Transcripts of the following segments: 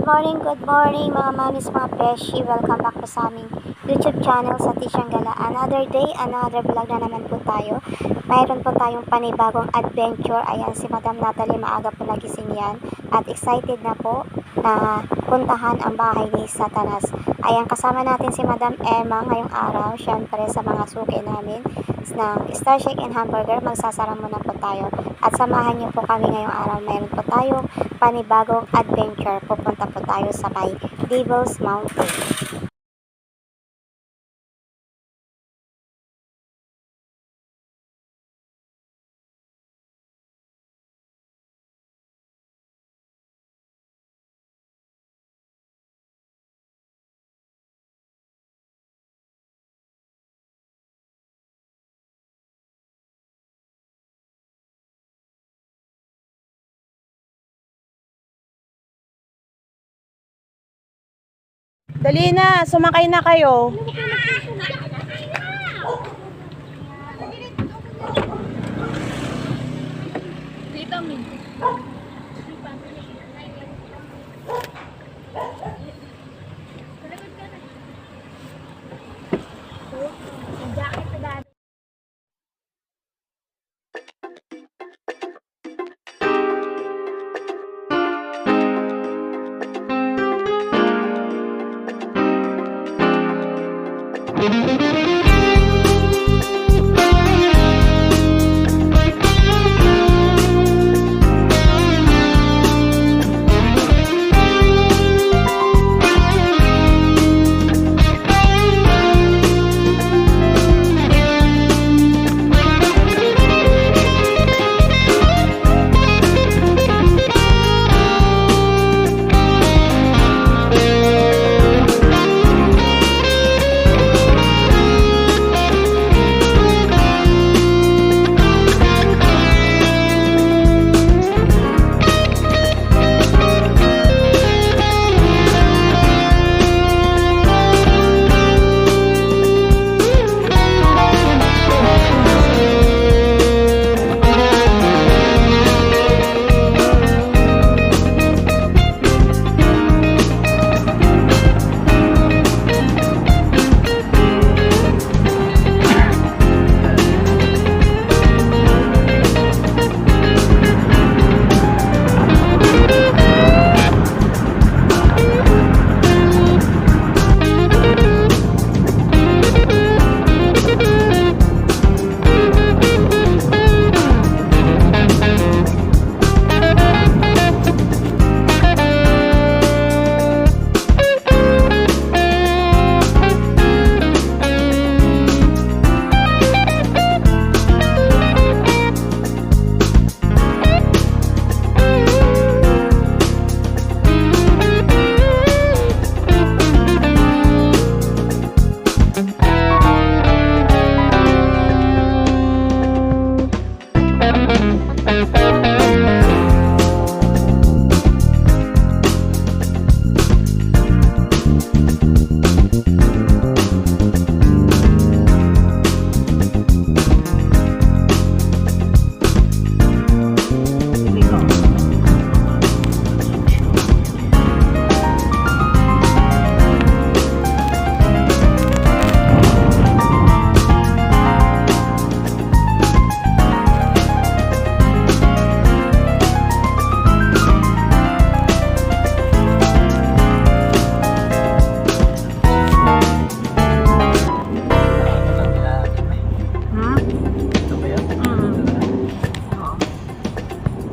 good morning mga mamis, mga beshi. Welcome back po sa aming YouTube channel sa Tisyang Gala. Another day, another vlog na naman po tayo. Mayroon po tayong panibagong adventure. Ayan, si Madam Natalie, maaga po nagising yan. At excited na po na puntahan ang bahay ni Satanas. Ayan, kasama natin si Madam Emma ngayong araw. Syempre sa mga suki namin ng Star Shake and Hamburger, magsasara muna po tayo. At samahan niyo po kami ngayong araw. Mayroon po tayong panibagong adventure. Pupunta po tayo sa may Devil's Mountain. Dali na, sumakay na kayo.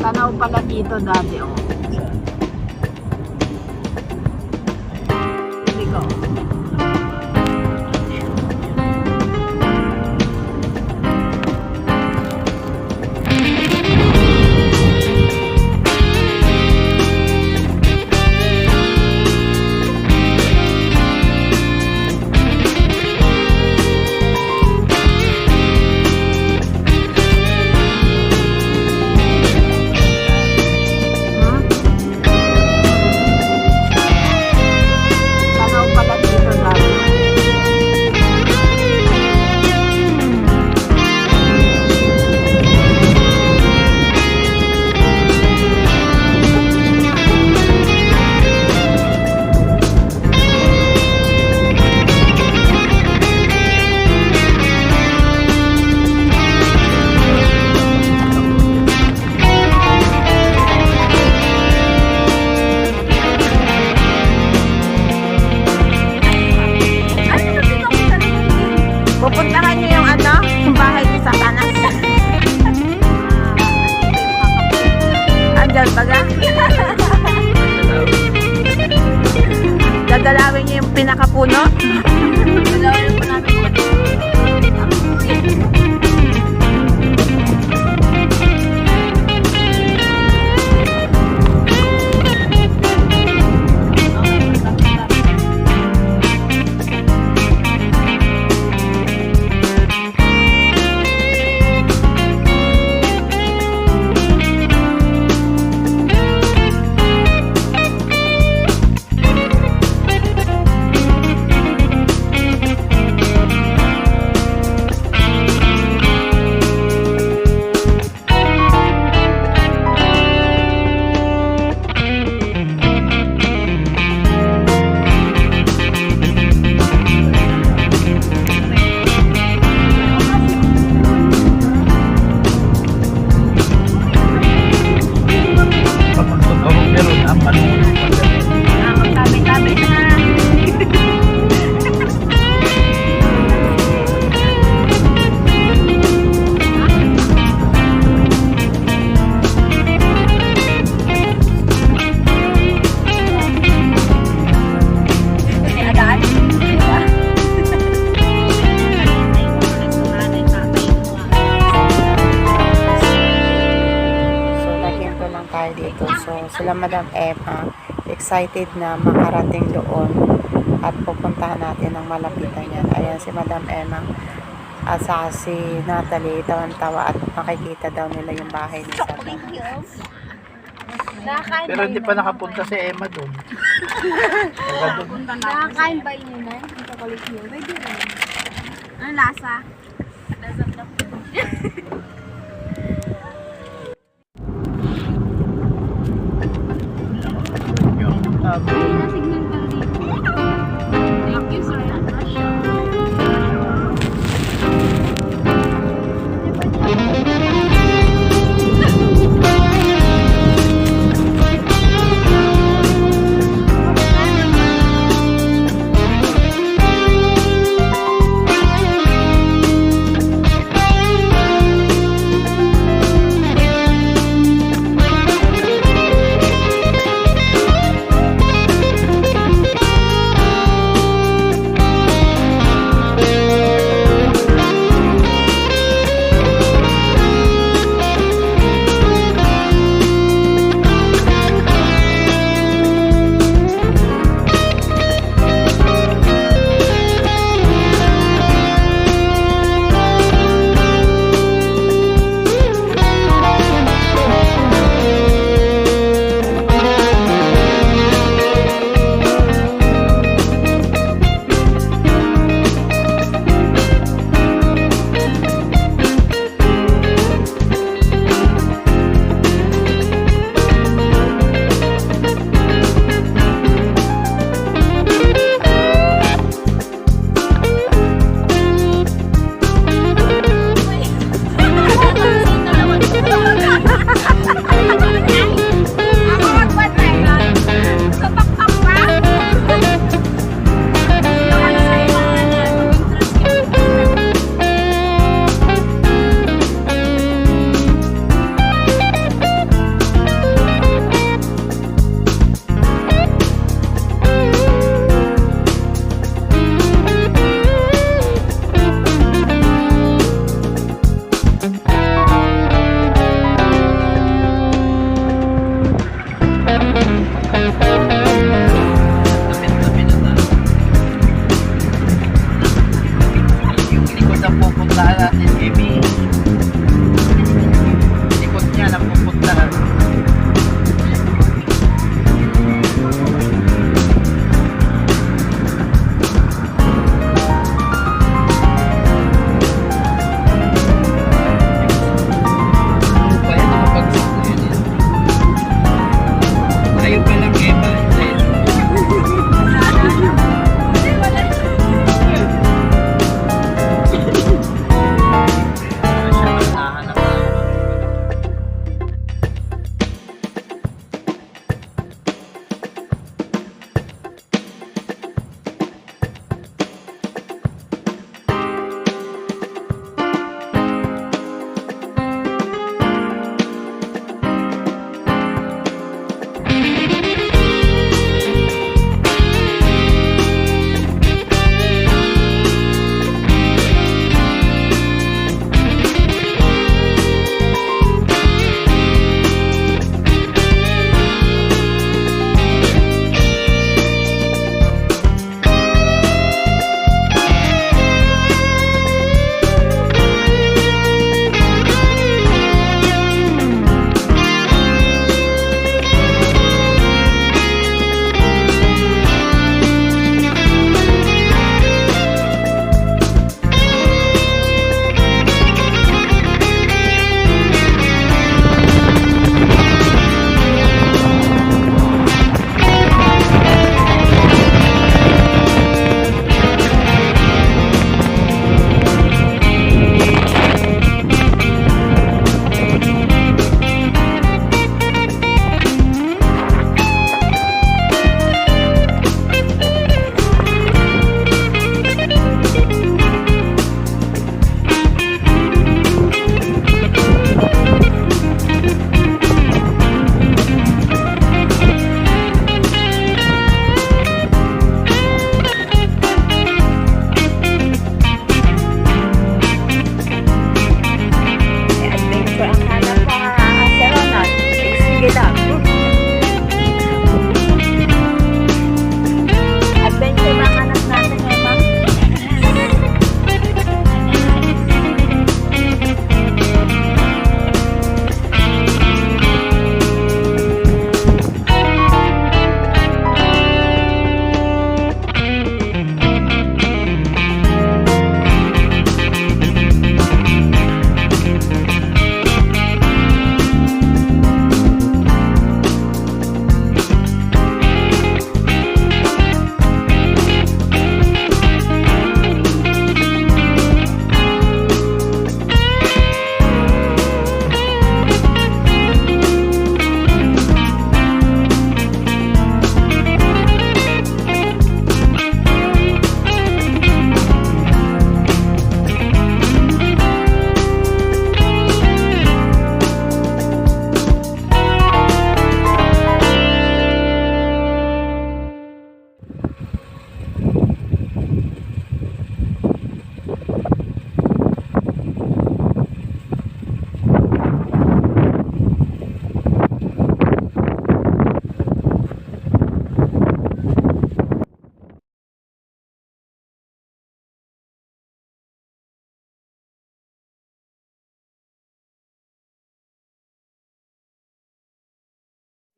Tanaw pala dito dati, oh. Here we go. Huh? niyo yung ano? Yung bahay ni Satanas. Andyan baga? Dadalawin niyo yung pinakapuno? Dadalawin po namin po. Magtabi-tabi na. So, naghinto lang tayo dito. So, sila Madam Emma, excited na makarating doon at pupuntahan natin ang malapitan yan. Ayan si Madam Emma at saka si Natalie, tawan-tawa at makikita daw nila yung bahay ni Satanas. Pero hindi pa nakapunta si Emma doon. Nakakain ba inyo na? Ang chocolate yun? Pwede rin. Ano lasa? Thank you, sir.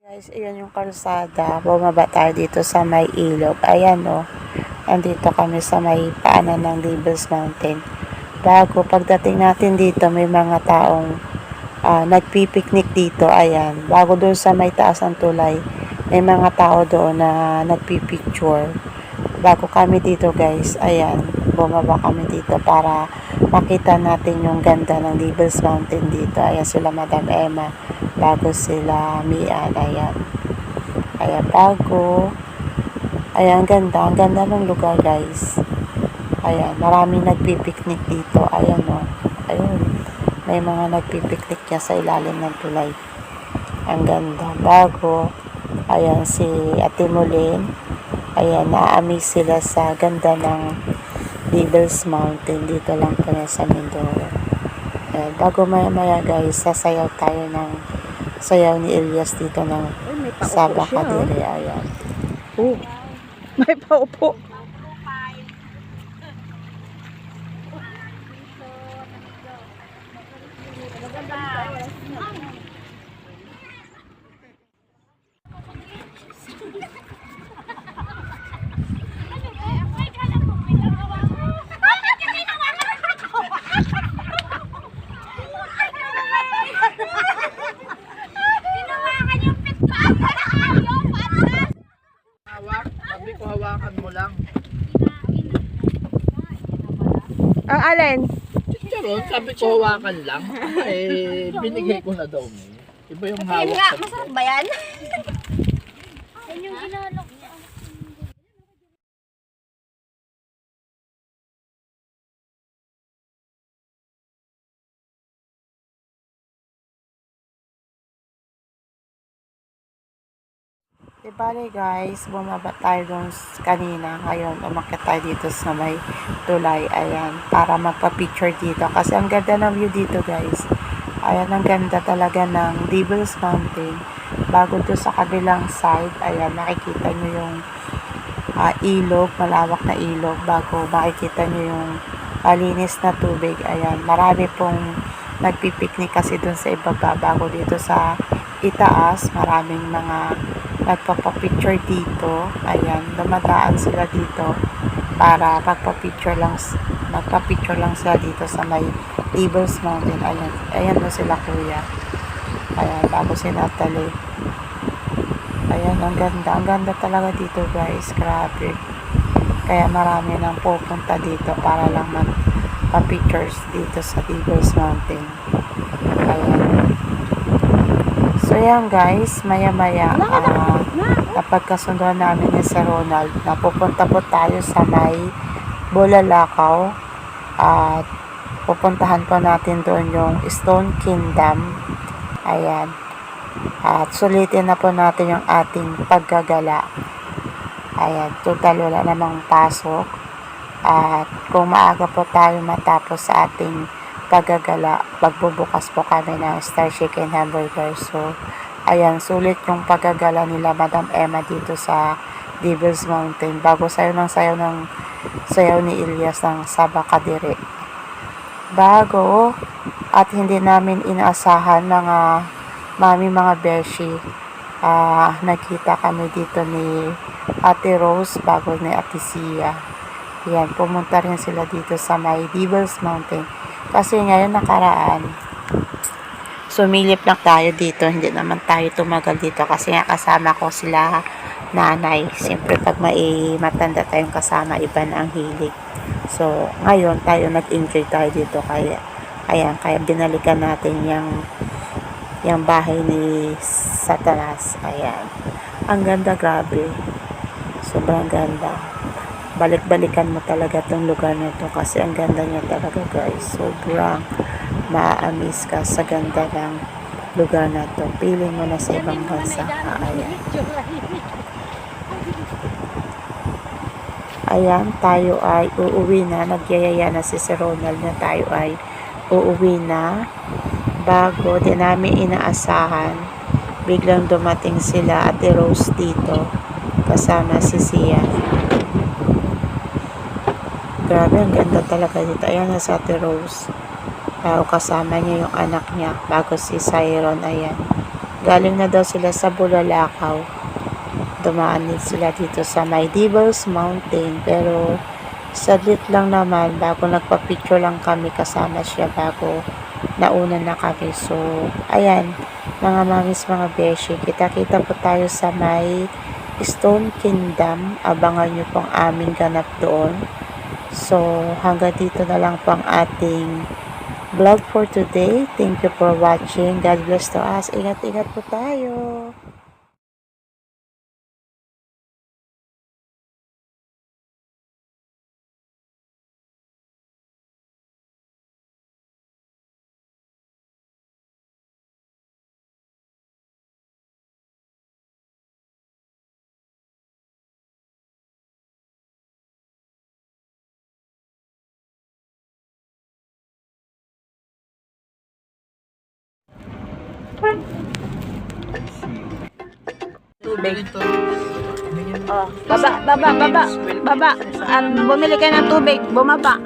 Guys, ayan yung kalsada. Bumaba tayo dito sa may ilog. Ayan o. Nandito kami sa may paanan ng Devil's Mountain. Bago, pagdating natin dito, may mga taong nagpipiknik dito. Ayan. Bago doon sa may taas ng tulay, may mga tao doon na nagpipicture. Bago kami dito guys, ayan. Bumaba kami dito para makita natin yung ganda ng Devil's Mountain dito. Ayan sila Madam Emma. Bago sila Mian. Ayan. Ayan, bago. Ayan, ganda. Ang ganda ng lugar, guys. Ayan, maraming nagpipiknik dito. Ayan, o. Ayun. May mga nagpipiknik niya sa ilalim ng tulay. Ang ganda. Bago. Ayan, si Ate Mulin. Ayan, na-amaze sila sa ganda ng Devil's Mountain. Dito lang po yan sa Mindoro. Ayan, bago maya-maya, guys, sasayaw tayo ng sayaw ni Elias dito ng Saba Kadiri. Ayan. May paupo. Hawak, sabi ko hawakan mo lang. Ang alin? Chicharon, sabi ko hawakan lang. Eh, binigay ko na daw mo. Iba yung hawak sa Masarap ba yan? Bale guys, bumaba tayo dun kanina. Ngayon, umakyat tayo dito sa may tulay. Ayan, para magpa-picture dito. Kasi ang ganda ng view dito guys. Ayan, ang ganda talaga ng Devil's Mountain. Bago doon sa kabilang side, ayan, makikita nyo yung ilog, malawak na ilog. Bago makikita nyo yung malinis na tubig. Ayan, marami pong nagpipiknik kasi doon sa ibaba. Bago dito sa itaas, maraming mga nagpapapicture dito. Ayan, dumadaan sila dito para magpapicture lang sila dito sa may Devil's Mountain. Ayan, ayan mo sila kuya. Ayan, bago si Natalie. Ayan, ang ganda talaga dito guys, grabe. Kaya marami nang pupunta dito para lang magpa-pictures dito sa Devil's Mountain. Ayan. So yan guys, maya-maya napagkasunduan namin ni Sir Ronald na pupunta po tayo sa may Bulalakaw at pupuntahan po natin doon yung Stone Kingdom. Ayan. At sulitin na po natin yung ating paggagala. Ayan, total wala namang pasok. At kung maaga po tayo matapos sa ating paggagala, magbubukas po kami ng Star Chicken Hamburger. So, ayan, sulit yung paggagala nila Madam Emma dito sa Devil's Mountain. Bago sayo ng sayaw ni Elias ng Saba Kadiri. Bago, at hindi namin inaasahan mga mga beshi, nagkita kami dito ni Ate Rose bago ni Ate Sia. Ayan, pumunta rin sila dito sa may Devil's Mountain. Kasi ngayon nakaraan, sumilip lang tayo dito. Hindi naman tayo tumagal dito kasi nga kasama ko sila nanay. Siyempre pag matanda tayong kasama, iba na ang hilig. So, ngayon tayo nag-enjoy tayo dito. Kaya, ayan, kaya binalikan natin yung bahay ni Satanas. Ayan. Ang ganda, grabe. Sobrang ganda. Balik-balikan mo talaga itong lugar na ito kasi ang ganda niya talaga guys. Sobrang ma-amaze ka sa ganda ng lugar na ito. Feeling mo na sa ibang bansa. Ayan. Ayan, tayo ay uuwi na. Nagyayaya na si Sir Ronald na tayo ay uuwi na. Bago, di namin inaasahan. Biglang dumating sila Ate Rose dito. Kasama si Sia. Grabe, ang ganda talaga dito. Ayan na si Ate Rose. Kasama niya yung anak niya. Bago si Siron, ayan. Galing na daw sila sa Bulalakaw. Dumaan din sila dito sa may Devil's Mountain. Pero saglit lang naman, bago nagpa-picture lang kami kasama siya bago nauna na kami. So, ayan, mga mamis, mga beshi, kita-kita po tayo sa may Stone Kingdom. Abangan nyo pong aming ganap doon. So, hanggang dito na lang po ang ating vlog for today. Thank you for watching. God bless to us. Ingat-ingat po tayo. Tubig. Oh, baba. Bumili kayo ng tubig, bumaba.